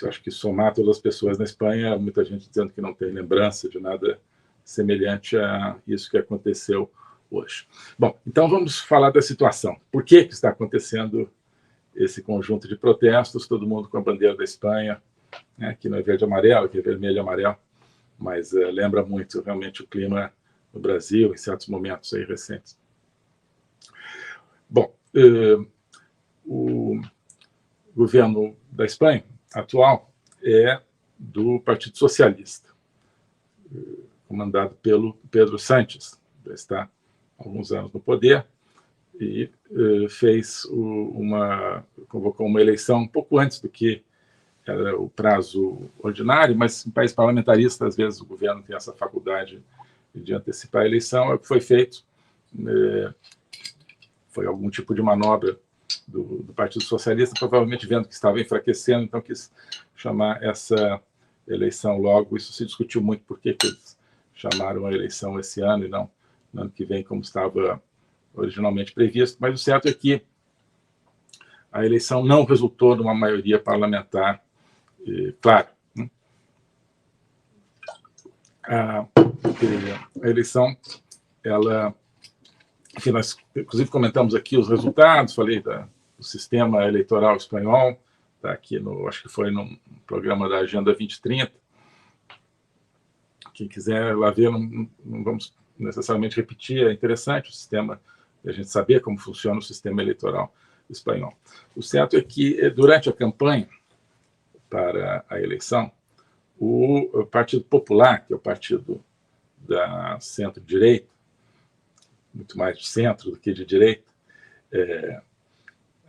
eu acho que somar todas as pessoas na Espanha, muita gente dizendo que não tem lembrança de nada semelhante a isso que aconteceu hoje. Bom, então vamos falar da situação. Por que está acontecendo esse conjunto de protestos, todo mundo com a bandeira da Espanha, né? Aqui não é verde e amarelo, aqui é vermelho e amarelo, mas lembra muito realmente o clima no Brasil, em certos momentos aí recentes. Bom, o governo da Espanha atual é do Partido Socialista, comandado pelo Pedro Sánchez, já está há alguns anos no poder, e convocou uma eleição um pouco antes do que era o prazo ordinário, mas em país parlamentarista, às vezes o governo tem essa faculdade de antecipar a eleição. É o que foi feito, foi algum tipo de manobra do Partido Socialista, provavelmente vendo que estava enfraquecendo, então quis chamar essa eleição logo. Isso se discutiu muito, por que eles chamaram a eleição esse ano e não no ano que vem, como estava originalmente previsto, mas o certo é que a eleição não resultou numa maioria parlamentar clara. A eleição, que nós inclusive comentamos aqui os resultados, falei do sistema eleitoral espanhol, está aqui acho que foi no programa da Agenda 2030. Quem quiser lá ver, não vamos necessariamente repetir, é interessante o sistema, a gente saber como funciona o sistema eleitoral espanhol. O certo é que, durante a campanha para a eleição, o Partido Popular, que é o partido da centro-direita, muito mais de centro do que de direita,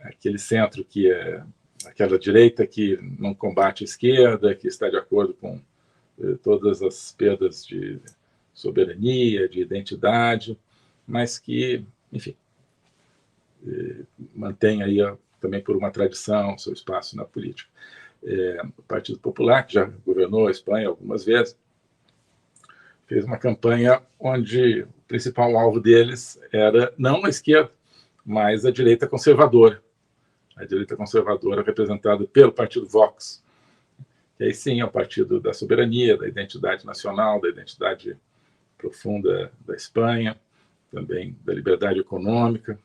aquele centro que é aquela direita que não combate a esquerda, que está de acordo com todas as perdas de soberania, de identidade, mas que, enfim, mantém aí também por uma tradição seu espaço na política. O Partido Popular, que já governou a Espanha algumas vezes, fez uma campanha onde o principal alvo deles era não a esquerda, mas a direita conservadora. A direita conservadora representada pelo Partido Vox, que aí sim é o partido da soberania, da identidade nacional, da identidade profunda da Espanha, também da liberdade econômica,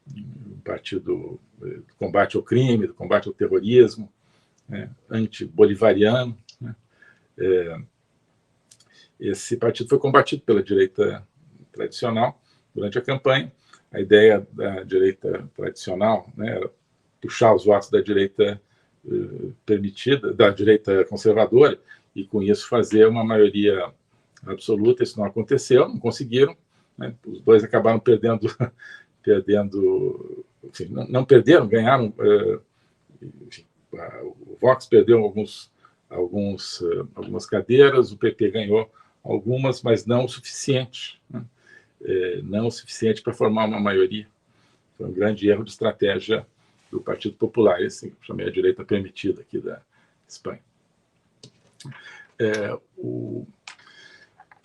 o partido do combate ao crime, do combate ao terrorismo, né, anti-bolivariano. Né? Esse partido foi combatido pela direita tradicional durante a campanha. A ideia da direita tradicional, né, era puxar os votos da direita permitida, da direita conservadora, e com isso fazer uma maioria absoluta. Isso não aconteceu, não conseguiram, né? Os dois acabaram perdendo, enfim, não perderam, ganharam. Enfim, o Vox perdeu algumas cadeiras, o PP ganhou algumas, mas não o suficiente, né? Não o suficiente para formar uma maioria. Foi um grande erro de estratégia do Partido Popular, esse chamei a direita permitida aqui da Espanha. O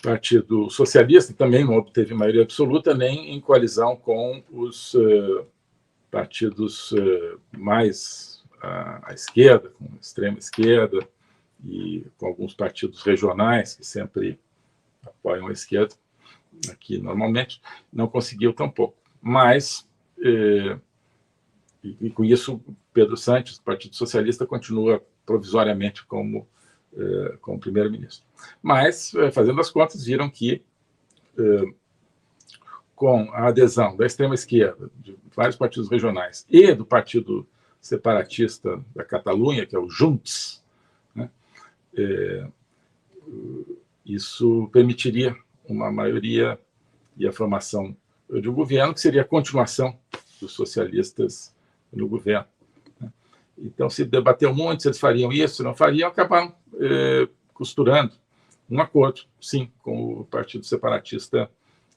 Partido Socialista também não obteve maioria absoluta, nem em coalizão com os partidos mais à esquerda, com a extrema esquerda, e com alguns partidos regionais que sempre apoiam a esquerda, aqui normalmente, não conseguiu tampouco. Mas, e com isso, Pedro Sánchez, do Partido Socialista, continua provisoriamente como primeiro-ministro. Mas, fazendo as contas, viram que, com a adesão da extrema-esquerda, de vários partidos regionais, e do Partido Separatista da Catalunha, que é o Junts, né, isso permitiria uma maioria e a formação de um governo que seria a continuação dos socialistas no governo. Então, se debateu muito se eles fariam isso, se não fariam, acabaram costurando um acordo, sim, com o Partido Separatista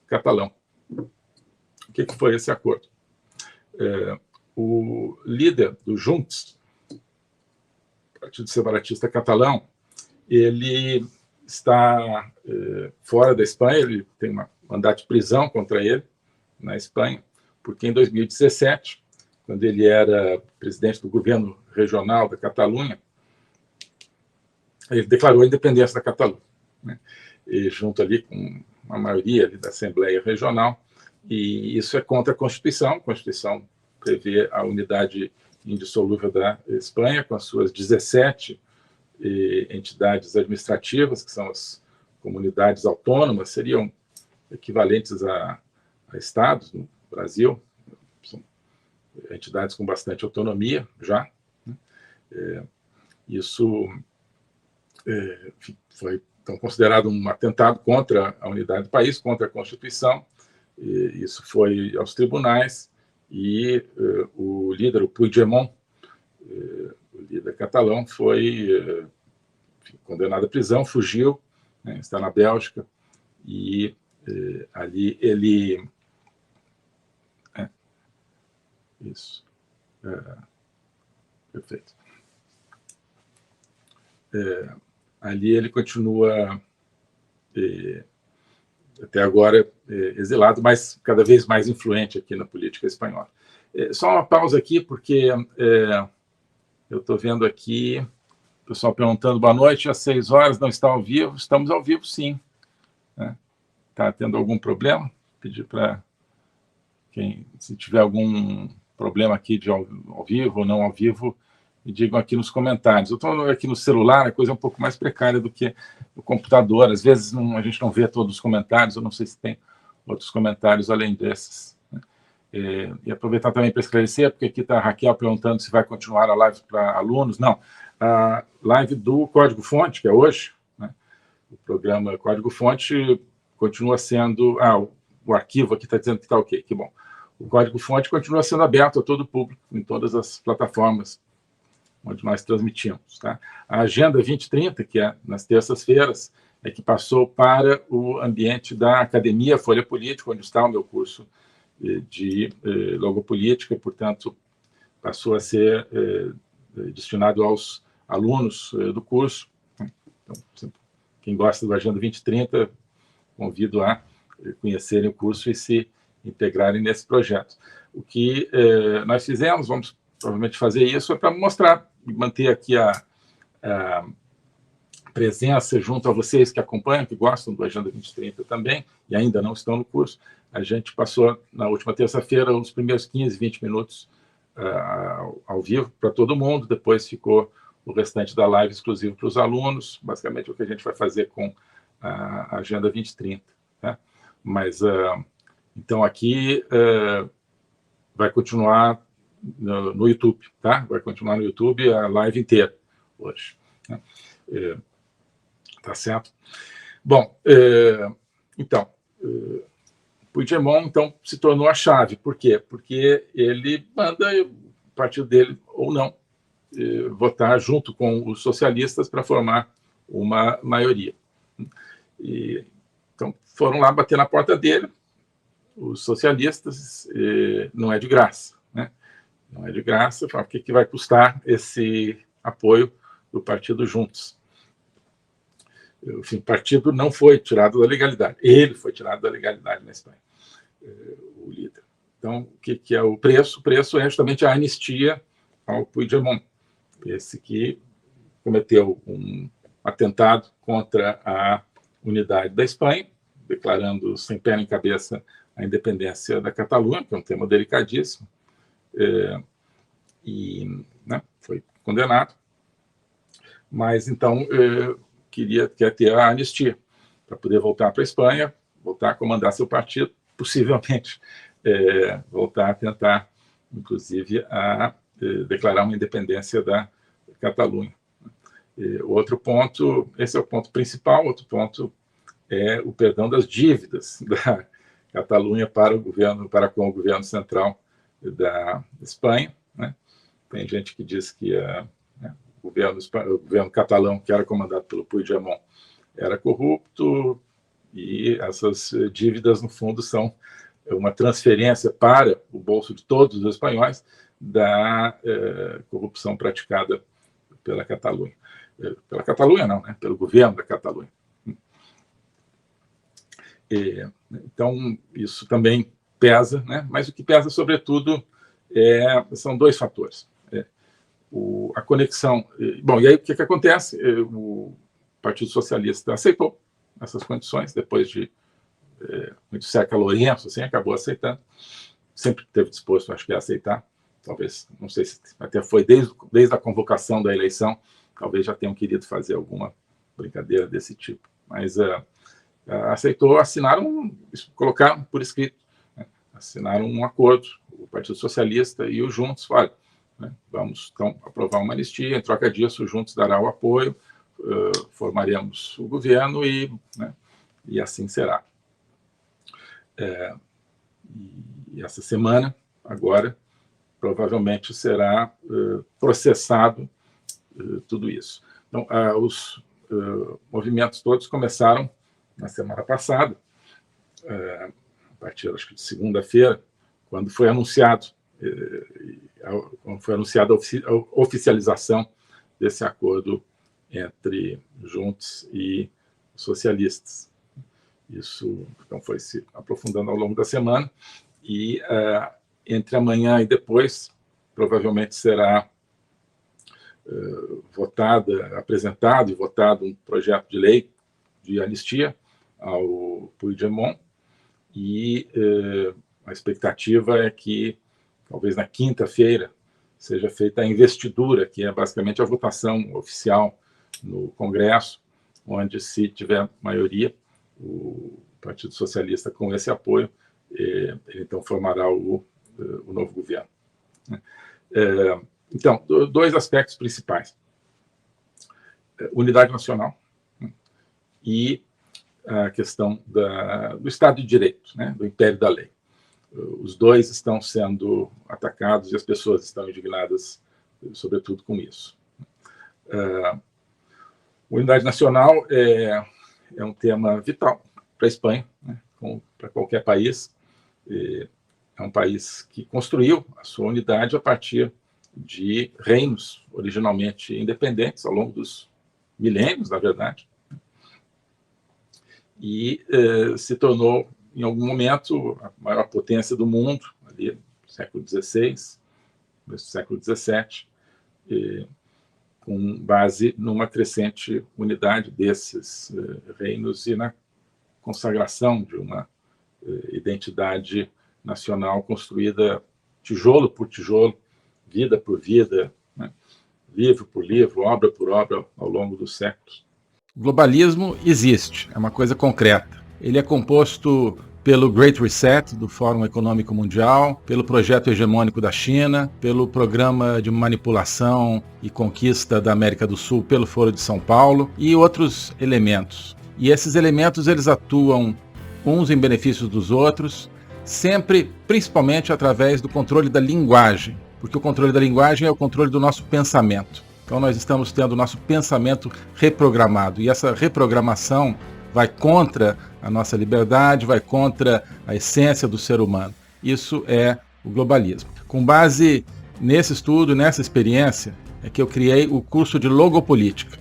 Catalão. O que foi esse acordo? O líder do Junts, Partido Separatista Catalão, ele está fora da Espanha, ele tem um mandato de prisão contra ele na Espanha, porque em 2017, quando ele era presidente do governo regional da Catalunha, ele declarou a independência da Catalunha, né? E junto ali com a maioria ali da Assembleia Regional, e isso é contra a Constituição. A Constituição prevê a unidade indissolúvel da Espanha, com as suas 17 entidades administrativas, que são as comunidades autônomas, seriam equivalentes a estados no Brasil, são entidades com bastante autonomia já, né? Isso foi então considerado um atentado contra a unidade do país, contra a Constituição. Isso foi aos tribunais e o líder, o Puigdemont, o líder catalão, foi condenado à prisão, fugiu, né, está na Bélgica, e ali ele... Isso. Perfeito. Ali ele continua, até agora, exilado, mas cada vez mais influente aqui na política espanhola. Só uma pausa aqui, porque eu estou vendo aqui o pessoal perguntando: boa noite, às 6 horas, não está ao vivo? Estamos ao vivo, sim. Está tendo algum problema? Pedir para quem, se tiver algum problema aqui de ao vivo ou não ao vivo, me digam aqui nos comentários. Eu estou aqui no celular, a coisa é um pouco mais precária do que no computador. Às vezes a gente não vê todos os comentários, eu não sei se tem outros comentários além desses, né? E aproveitar também para esclarecer, porque aqui está a Raquel perguntando se vai continuar a live para alunos. Não, a live do Código Fonte, que é hoje, né? O programa Código Fonte continua sendo... o arquivo aqui está dizendo que está ok, que bom. O Código-Fonte continua sendo aberto a todo o público, em todas as plataformas onde nós transmitimos, tá? A Agenda 2030, que é nas terças-feiras, é que passou para o ambiente da Academia Folha Política, onde está o meu curso de logopolítica, portanto, passou a ser destinado aos alunos do curso. Então, quem gosta do Agenda 2030, convido a conhecerem o curso e se integrarem nesse projeto. O que nós fizemos, vamos provavelmente fazer isso, é para mostrar e manter aqui a presença junto a vocês que acompanham, que gostam do Agenda 2030 também, e ainda não estão no curso. A gente passou, na última terça-feira, os primeiros 15, 20 minutos ao vivo para todo mundo, depois ficou o restante da live exclusivo para os alunos, basicamente o que a gente vai fazer com a Agenda 2030. Tá? Mas, então, aqui vai continuar no YouTube, tá? Vai continuar no YouTube a live inteira hoje, né? Tá certo? Bom, então, Puigdemont, então, se tornou a chave. Por quê? Porque ele manda o partido dele, ou não, votar junto com os socialistas para formar uma maioria. Então, foram lá bater na porta dele, os socialistas, não é de graça, né? Não é de graça, o que vai custar esse apoio do partido Juntos? Enfim, o partido não foi tirado da legalidade, ele foi tirado da legalidade na Espanha, o líder. Então, o que é o preço? O preço é justamente a anistia ao Puigdemont, esse que cometeu um atentado contra a unidade da Espanha, declarando sem pé nem cabeça a independência da Catalunha, que é um tema delicadíssimo, e né, foi condenado. Mas, então, quer ter a anistia para poder voltar para a Espanha, voltar a comandar seu partido, possivelmente voltar a tentar, inclusive, a declarar uma independência da Catalunha. Outro ponto, esse é o ponto principal, outro ponto é o perdão das dívidas da Catalunha para com o governo central da Espanha, né? Tem gente que diz que o governo catalão, que era comandado pelo Puigdemont, era corrupto, e essas dívidas, no fundo, são uma transferência para o bolso de todos os espanhóis da corrupção praticada pela Catalunha. Pela Catalunha, não, né? Pelo governo da Catalunha. Então, isso também pesa, né? Mas o que pesa, sobretudo, são dois fatores. A conexão... Bom, e aí o que acontece? Partido Socialista aceitou essas condições, depois de muito cerca-lourenço, assim, acabou aceitando. Sempre esteve disposto, acho que, a aceitar. Talvez, não sei se até foi desde a convocação da eleição, talvez já tenham querido fazer alguma brincadeira desse tipo. Mas aceitou, colocaram por escrito, né? Assinaram um acordo, o Partido Socialista e o Juntos, olha, né, vamos então aprovar uma anistia, em troca disso o Juntos dará o apoio, formaremos o governo né, e assim será. E essa semana, agora, provavelmente será processado tudo isso. Então, os movimentos todos começaram na semana passada, a partir, acho que, de segunda-feira, quando foi anunciada a oficialização desse acordo entre Juntos e socialistas. Isso então foi se aprofundando ao longo da semana e entre amanhã e depois provavelmente será apresentado e votado um projeto de lei de anistia ao Puigdemont e a expectativa é que talvez na quinta-feira seja feita a investidura, que é basicamente a votação oficial no Congresso, onde, se tiver maioria, o Partido Socialista com esse apoio, ele então formará o novo governo. Então, dois aspectos principais. Unidade nacional, né, e a questão do Estado de Direito, né, do império da lei. Os dois estão sendo atacados e as pessoas estão indignadas, sobretudo, com isso. Unidade nacional é um tema vital para a Espanha, né, para qualquer país. É um país que construiu a sua unidade a partir de reinos originalmente independentes ao longo dos milênios, na verdade, e se tornou, em algum momento, a maior potência do mundo, ali no século XVI, no século XVII, com base numa crescente unidade desses reinos e na consagração de uma identidade nacional construída tijolo por tijolo, vida por vida, né? Livro por livro, obra por obra, ao longo dos séculos. O globalismo existe, é uma coisa concreta. Ele é composto pelo Great Reset, do Fórum Econômico Mundial, pelo projeto hegemônico da China, pelo programa de manipulação e conquista da América do Sul pelo Foro de São Paulo e outros elementos. E esses elementos, eles atuam uns em benefício dos outros, sempre, principalmente, através do controle da linguagem, porque o controle da linguagem é o controle do nosso pensamento. Então nós estamos tendo o nosso pensamento reprogramado, e essa reprogramação vai contra a nossa liberdade, vai contra a essência do ser humano. Isso é o globalismo. Com base nesse estudo, nessa experiência, é que eu criei o curso de Logopolítica.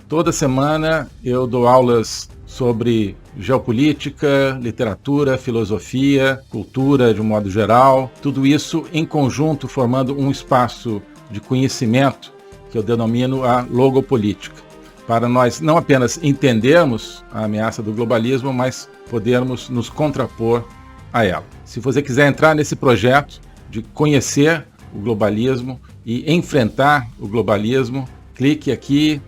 Toda semana eu dou aulas sobre geopolítica, literatura, filosofia, cultura de um modo geral, tudo isso em conjunto formando um espaço de conhecimento que eu denomino a logopolítica, para nós não apenas entendermos a ameaça do globalismo, mas podermos nos contrapor a ela. Se você quiser entrar nesse projeto de conhecer o globalismo e enfrentar o globalismo, clique aqui